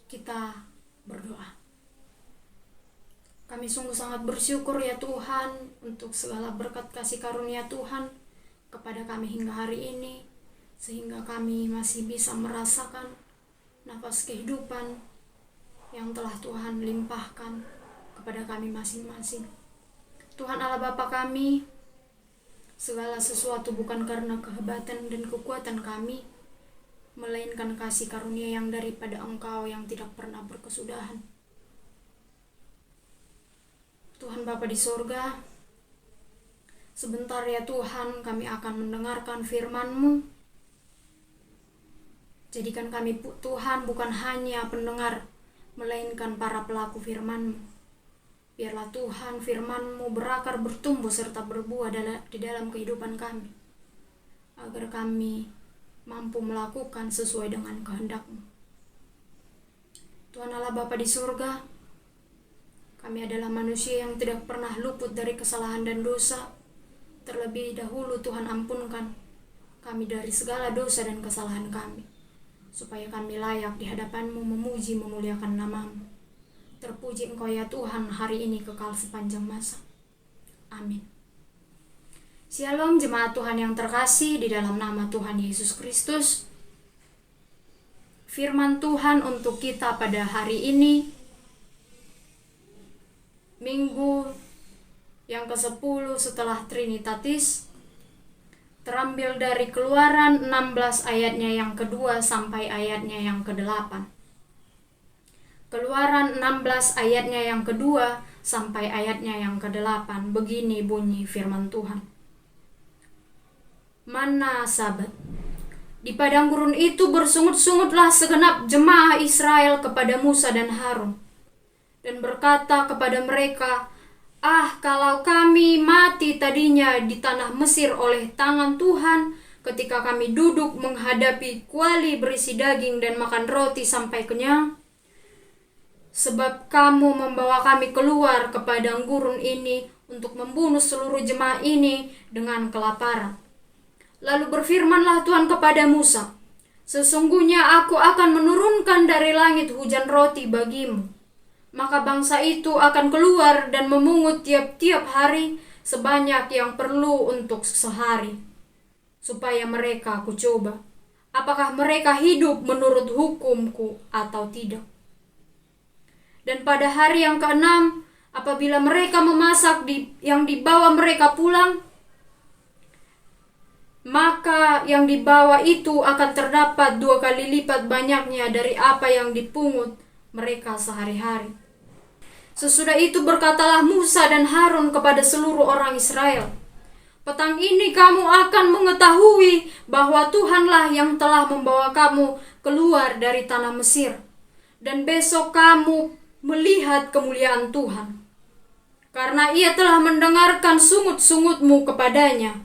Kita berdoa. Kami sungguh sangat bersyukur ya Tuhan untuk segala berkat kasih karunia Tuhan kepada kami hingga hari ini, sehingga kami masih bisa merasakan nafas kehidupan yang telah Tuhan limpahkan kepada kami masing-masing. Tuhan Allah Bapa kami, segala sesuatu bukan karena kehebatan dan kekuatan kami, melainkan kasih karunia yang daripada Engkau yang tidak pernah berkesudahan. Tuhan Bapa di surga, sebentar ya Tuhan kami akan mendengarkan firman-Mu. Jadikan kami Tuhan bukan hanya pendengar, melainkan para pelaku firman-Mu. Biarlah Tuhan firman-Mu berakar, bertumbuh serta berbuah di dalam kehidupan kami, agar kami mampu melakukan sesuai dengan kehendak-Mu. Tuhan Allah Bapa di surga, kami adalah manusia yang tidak pernah luput dari kesalahan dan dosa. Terlebih dahulu Tuhan ampunkan kami dari segala dosa dan kesalahan kami, supaya kami layak di hadapan-Mu memuji memuliakan nama-Mu. Terpuji Engkau ya Tuhan hari ini kekal sepanjang masa. Amin. Shalom jemaat Tuhan yang terkasih di dalam nama Tuhan Yesus Kristus. Firman Tuhan untuk kita pada hari ini, Minggu yang ke-10 setelah Trinitatis, terambil dari Keluaran 16 ayatnya yang kedua sampai ayatnya yang ke-8. Keluaran 16 ayatnya yang kedua sampai ayatnya yang ke-8. Begini bunyi firman Tuhan. Mana Sabat. Di padang gurun itu bersungut-sungutlah segenap jemaah Israel kepada Musa dan Harun, dan berkata kepada mereka, kalau kami mati tadinya di tanah Mesir oleh tangan Tuhan, ketika kami duduk menghadapi kuali berisi daging dan makan roti sampai kenyang. Sebab kamu membawa kami keluar ke padang gurun ini untuk membunuh seluruh jemaah ini dengan kelaparan. Lalu berfirmanlah Tuhan kepada Musa, sesungguhnya aku akan menurunkan dari langit hujan roti bagimu. Maka bangsa itu akan keluar dan memungut tiap-tiap hari sebanyak yang perlu untuk sehari, supaya mereka kucoba, apakah mereka hidup menurut hukumku atau tidak. Dan pada hari yang ke-6, apabila mereka memasak yang dibawa mereka pulang, maka yang dibawa itu akan terdapat 2 kali lipat banyaknya dari apa yang dipungut mereka sehari-hari. Sesudah itu berkatalah Musa dan Harun kepada seluruh orang Israel, petang ini kamu akan mengetahui bahwa Tuhanlah yang telah membawa kamu keluar dari tanah Mesir, dan besok kamu melihat kemuliaan Tuhan, karena ia telah mendengarkan sungut-sungutmu kepadanya.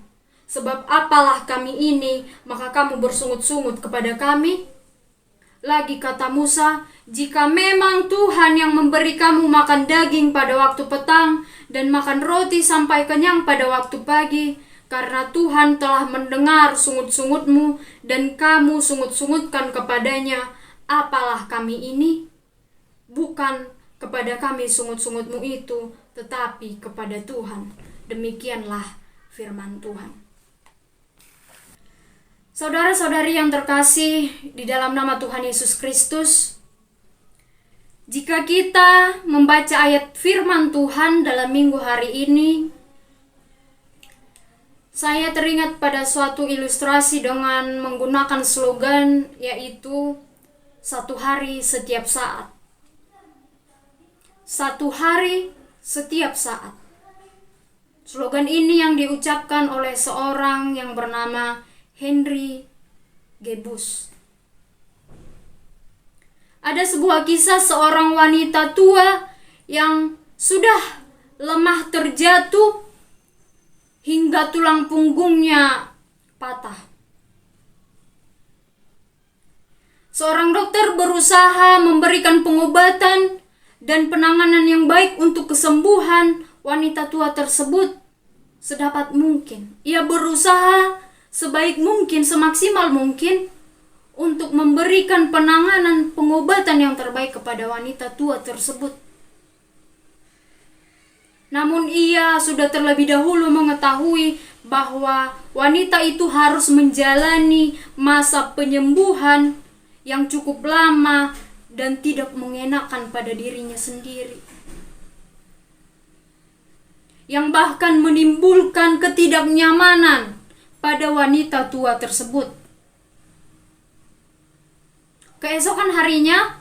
Sebab apalah kami ini, maka kamu bersungut-sungut kepada kami? Lagi kata Musa, jika memang Tuhan yang memberi kamu makan daging pada waktu petang dan makan roti sampai kenyang pada waktu pagi, karena Tuhan telah mendengar sungut-sungutmu dan kamu sungut-sungutkan kepadanya, apalah kami ini? Bukan kepada kami sungut-sungutmu itu, tetapi kepada Tuhan. Demikianlah firman Tuhan. Saudara-saudari yang terkasih di dalam nama Tuhan Yesus Kristus, jika kita membaca ayat firman Tuhan dalam minggu hari ini, saya teringat pada suatu ilustrasi dengan menggunakan slogan, yaitu 1 hari setiap saat. 1 hari setiap saat. Slogan ini yang diucapkan oleh seorang yang bernama Henry Gebus. Ada sebuah kisah seorang wanita tua yang sudah lemah terjatuh hingga tulang punggungnya patah. Seorang dokter berusaha memberikan pengobatan dan penanganan yang baik untuk kesembuhan wanita tua tersebut sedapat mungkin. Ia berusaha sebaik mungkin, semaksimal mungkin untuk memberikan penanganan pengobatan yang terbaik kepada wanita tua tersebut. Namun ia sudah terlebih dahulu mengetahui bahwa wanita itu harus menjalani masa penyembuhan yang cukup lama dan tidak mengenakan pada dirinya sendiri, yang bahkan menimbulkan ketidaknyamanan pada wanita tua tersebut. Keesokan harinya,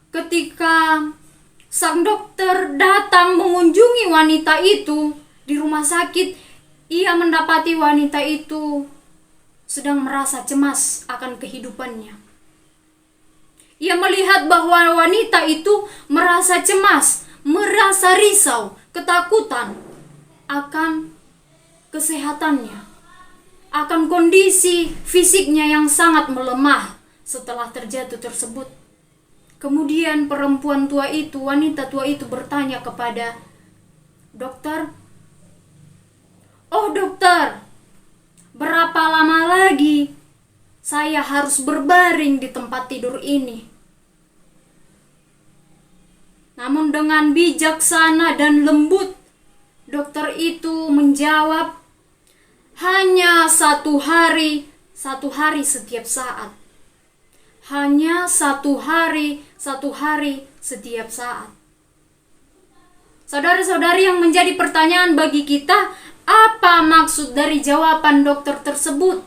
ketika sang dokter datang mengunjungi wanita itu di rumah sakit, ia mendapati wanita itu sedang merasa cemas akan kehidupannya. Ia melihat bahwa wanita itu merasa cemas, merasa risau, ketakutan akan kesehatannya, akan kondisi fisiknya yang sangat melemah setelah terjatuh tersebut. Kemudian perempuan tua itu, wanita tua itu bertanya kepada dokter, "Oh dokter, berapa lama lagi saya harus berbaring di tempat tidur ini?" Namun dengan bijaksana dan lembut, dokter itu menjawab, "Hanya satu hari setiap saat. Hanya satu hari setiap saat." Saudara-saudari, yang menjadi pertanyaan bagi kita, apa maksud dari jawaban dokter tersebut?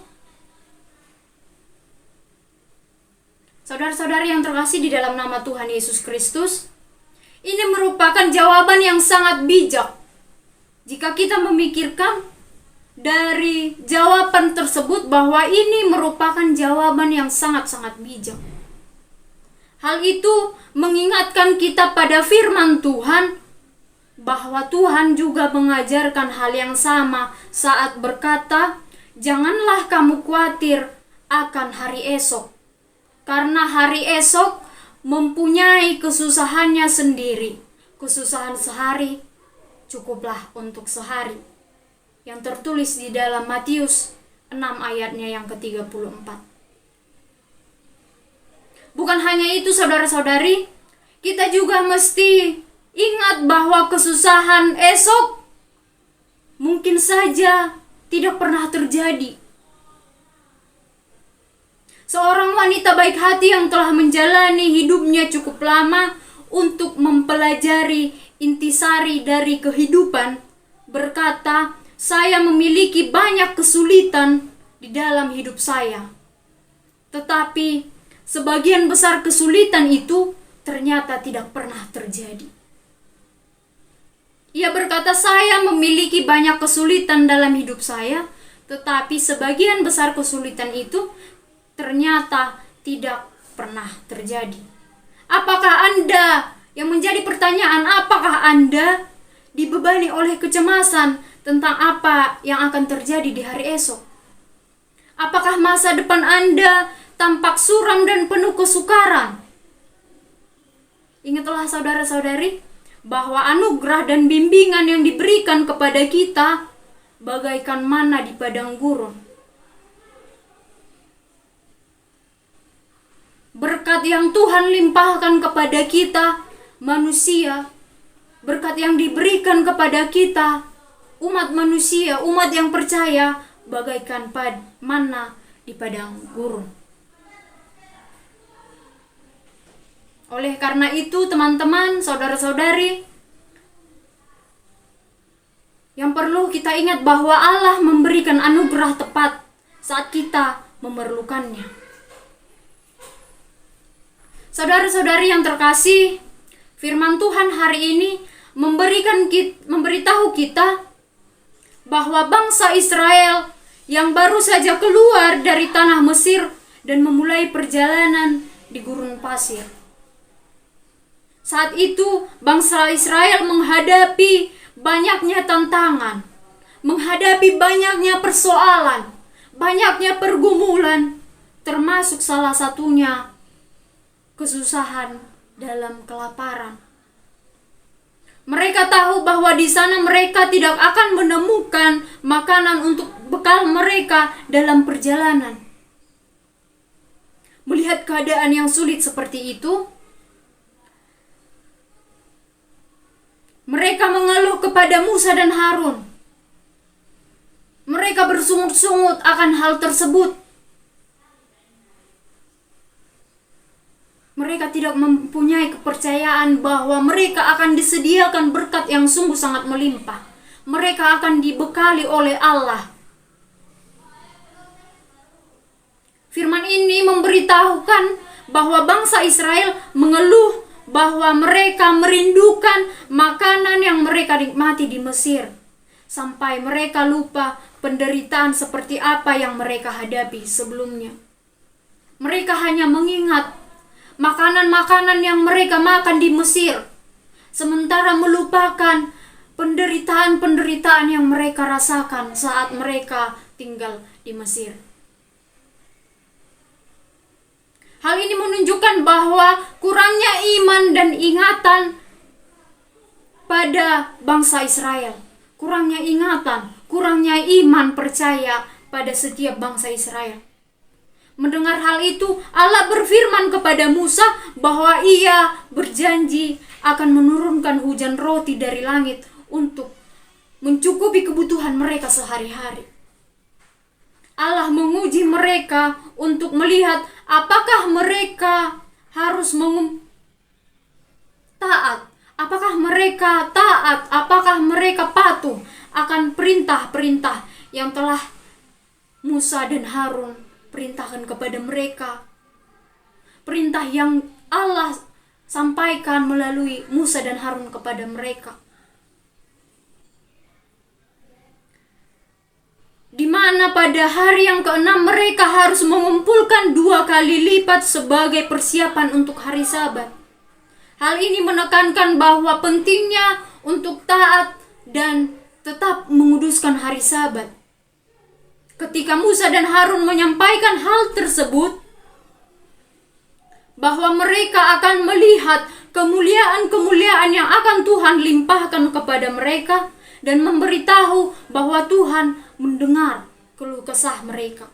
Saudara-saudari yang terkasih di dalam nama Tuhan Yesus Kristus, ini merupakan jawaban yang sangat bijak. Jika kita memikirkan dari jawaban tersebut, bahwa ini merupakan jawaban yang sangat-sangat bijak. Hal itu mengingatkan kita pada firman Tuhan, bahwa Tuhan juga mengajarkan hal yang sama saat berkata, "Janganlah kamu khawatir akan hari esok, karena hari esok mempunyai kesusahannya sendiri. Kesusahan sehari cukuplah untuk sehari." Yang tertulis di dalam Matius 6 ayatnya yang ke-34. Bukan hanya itu saudara-saudari, kita juga mesti ingat bahwa kesusahan esok mungkin saja tidak pernah terjadi. Seorang wanita baik hati yang telah menjalani hidupnya cukup lama untuk mempelajari intisari dari kehidupan berkata, "Saya memiliki banyak kesulitan di dalam hidup saya. Tetapi sebagian besar kesulitan itu ternyata tidak pernah terjadi." Ia berkata, "Saya memiliki banyak kesulitan dalam hidup saya, tetapi sebagian besar kesulitan itu ternyata tidak pernah terjadi." Apakah Anda, yang menjadi pertanyaan, apakah Anda dibebani oleh kecemasan tentang apa yang akan terjadi di hari esok? Apakah masa depan Anda tampak suram dan penuh kesukaran? Ingatlah saudara-saudari, bahwa anugerah dan bimbingan yang diberikan kepada kita bagaikan mana di padang gurun. Berkat yang Tuhan limpahkan kepada kita, manusia, berkat yang diberikan kepada kita, umat manusia, umat yang percaya, bagaikan mana di padang gurun. Oleh karena itu, teman-teman, saudara-saudari, yang perlu kita ingat bahwa Allah memberikan anugerah tepat saat kita memerlukannya. Saudara-saudari yang terkasih, firman Tuhan hari ini memberitahu kita bahwa bangsa Israel yang baru saja keluar dari tanah Mesir dan memulai perjalanan di gurun pasir. Saat itu bangsa Israel menghadapi banyaknya tantangan, menghadapi banyaknya persoalan, banyaknya pergumulan, termasuk salah satunya kesusahan dalam kelaparan. Mereka tahu bahwa di sana mereka tidak akan menemukan makanan untuk bekal mereka dalam perjalanan. melihat keadaan yang sulit seperti itu, mereka mengeluh kepada Musa dan Harun. Mereka bersungut-sungut akan hal tersebut. Mereka tidak mempunyai kepercayaan bahwa mereka akan disediakan berkat yang sungguh sangat melimpah. Mereka akan dibekali oleh Allah. Firman ini memberitahukan bahwa bangsa Israel mengeluh bahwa mereka merindukan makanan yang mereka nikmati di Mesir. Sampai mereka lupa penderitaan seperti apa yang mereka hadapi sebelumnya. Mereka hanya mengingat makanan-makanan yang mereka makan di Mesir, sementara melupakan penderitaan-penderitaan yang mereka rasakan saat mereka tinggal di Mesir. Hal ini menunjukkan bahwa kurangnya iman dan ingatan pada bangsa Israel. Kurangnya ingatan, kurangnya iman percaya pada setiap bangsa Israel. Mendengar hal itu, Allah berfirman kepada Musa bahwa Ia berjanji akan menurunkan hujan roti dari langit untuk mencukupi kebutuhan mereka sehari-hari. Allah menguji mereka untuk melihat apakah mereka harus taat, apakah mereka taat, apakah mereka patuh akan perintah-perintah yang telah Musa dan Harun perintahkan kepada mereka. Perintah yang Allah sampaikan melalui Musa dan Harun kepada mereka. Di mana pada hari yang ke-6 mereka harus mengumpulkan 2 kali lipat sebagai persiapan untuk hari Sabat. Hal ini menekankan bahwa pentingnya untuk taat dan tetap menguduskan hari Sabat. Ketika Musa dan Harun menyampaikan hal tersebut, bahwa mereka akan melihat kemuliaan-kemuliaan yang akan Tuhan limpahkan kepada mereka dan memberitahu bahwa Tuhan mendengar keluh kesah mereka.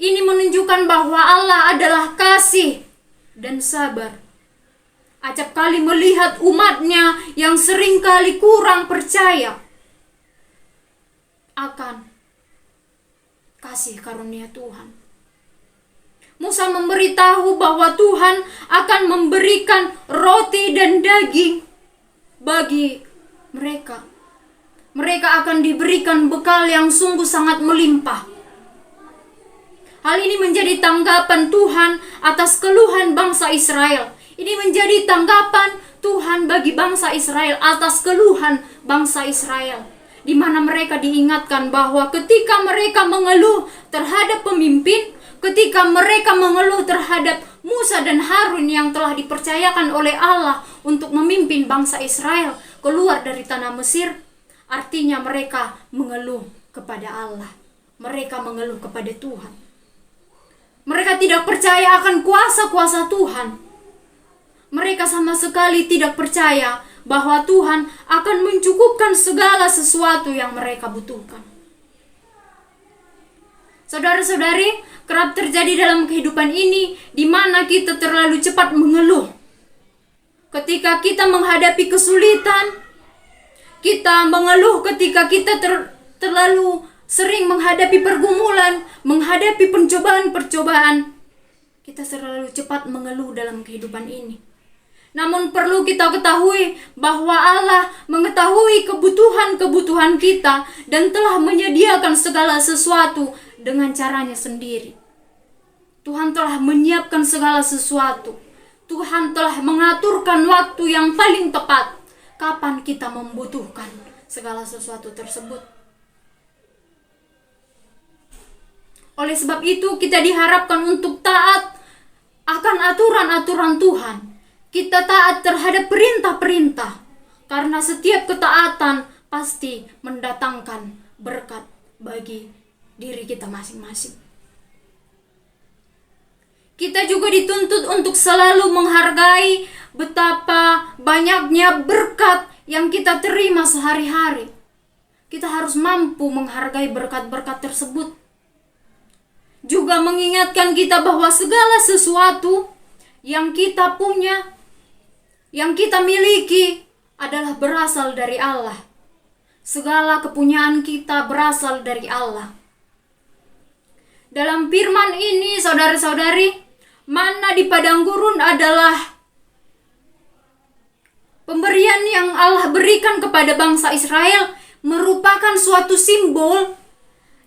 Ini menunjukkan bahwa Allah adalah kasih dan sabar. Acap kali melihat umatnya yang seringkali kurang percaya akan kasih karunia Tuhan. Musa memberitahu bahwa Tuhan akan memberikan roti dan daging bagi mereka. Mereka akan diberikan bekal yang sungguh sangat melimpah. Hal ini menjadi tanggapan Tuhan atas keluhan bangsa Israel. Ini menjadi tanggapan Tuhan bagi bangsa Israel atas keluhan bangsa Israel, di mana mereka diingatkan bahwa ketika mereka mengeluh terhadap pemimpin, ketika mereka mengeluh terhadap Musa dan Harun yang telah dipercayakan oleh Allah untuk memimpin bangsa Israel keluar dari tanah Mesir, artinya mereka mengeluh kepada Allah. Mereka mengeluh kepada Tuhan. Mereka tidak percaya akan kuasa-kuasa Tuhan. Mereka sama sekali tidak percaya bahwa Tuhan akan mencukupkan segala sesuatu yang mereka butuhkan. Saudara-saudari, kerap terjadi dalam kehidupan ini di mana kita terlalu cepat mengeluh. Ketika kita menghadapi kesulitan, kita mengeluh ketika kita terlalu sering menghadapi pergumulan, menghadapi pencobaan-percobaan. Kita terlalu cepat mengeluh dalam kehidupan ini. Namun perlu kita ketahui bahwa Allah mengetahui kebutuhan-kebutuhan kita dan telah menyediakan segala sesuatu dengan caranya sendiri. Tuhan telah menyiapkan segala sesuatu. Tuhan telah mengaturkan waktu yang paling tepat kapan kita membutuhkan segala sesuatu tersebut. Oleh sebab itu kita diharapkan untuk taat akan aturan-aturan Tuhan. Kita taat terhadap perintah-perintah, karena setiap ketaatan pasti mendatangkan berkat bagi diri kita masing-masing. Kita juga dituntut untuk selalu menghargai betapa banyaknya berkat yang kita terima sehari-hari. Kita harus mampu menghargai berkat-berkat tersebut. juga mengingatkan kita bahwa segala sesuatu yang kita punya, yang kita miliki adalah berasal dari Allah. Segala kepunyaan kita berasal dari Allah. Dalam firman ini, saudara-saudari, manna di padang gurun adalah pemberian yang Allah berikan kepada bangsa Israel, merupakan suatu simbol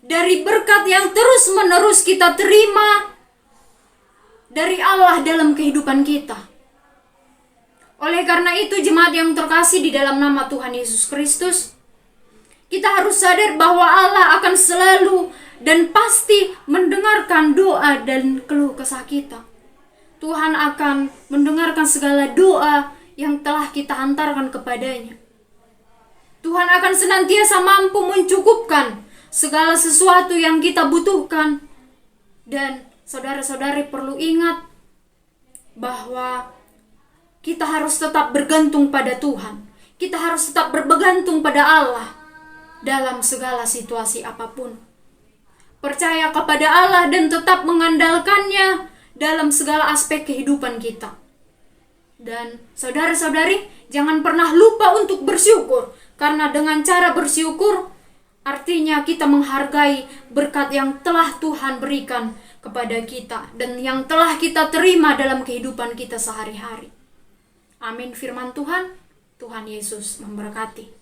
dari berkat yang terus-menerus kita terima dari Allah dalam kehidupan kita. Oleh karena itu, jemaat yang terkasih di dalam nama Tuhan Yesus Kristus, kita harus sadar bahwa Allah akan selalu dan pasti mendengarkan doa dan keluh kesah kita. Tuhan akan mendengarkan segala doa yang telah kita hantarkan kepadanya. Tuhan akan senantiasa mampu mencukupkan segala sesuatu yang kita butuhkan. Dan saudara-saudari perlu ingat bahwa kita harus tetap bergantung pada Tuhan. Kita harus tetap bergantung pada Allah dalam segala situasi apapun. Percaya kepada Allah dan tetap mengandalkannya dalam segala aspek kehidupan kita. Dan saudara-saudari, jangan pernah lupa untuk bersyukur. Karena dengan cara bersyukur, artinya kita menghargai berkat yang telah Tuhan berikan kepada kita dan yang telah kita terima dalam kehidupan kita sehari-hari. Amin firman Tuhan. Tuhan Yesus memberkati.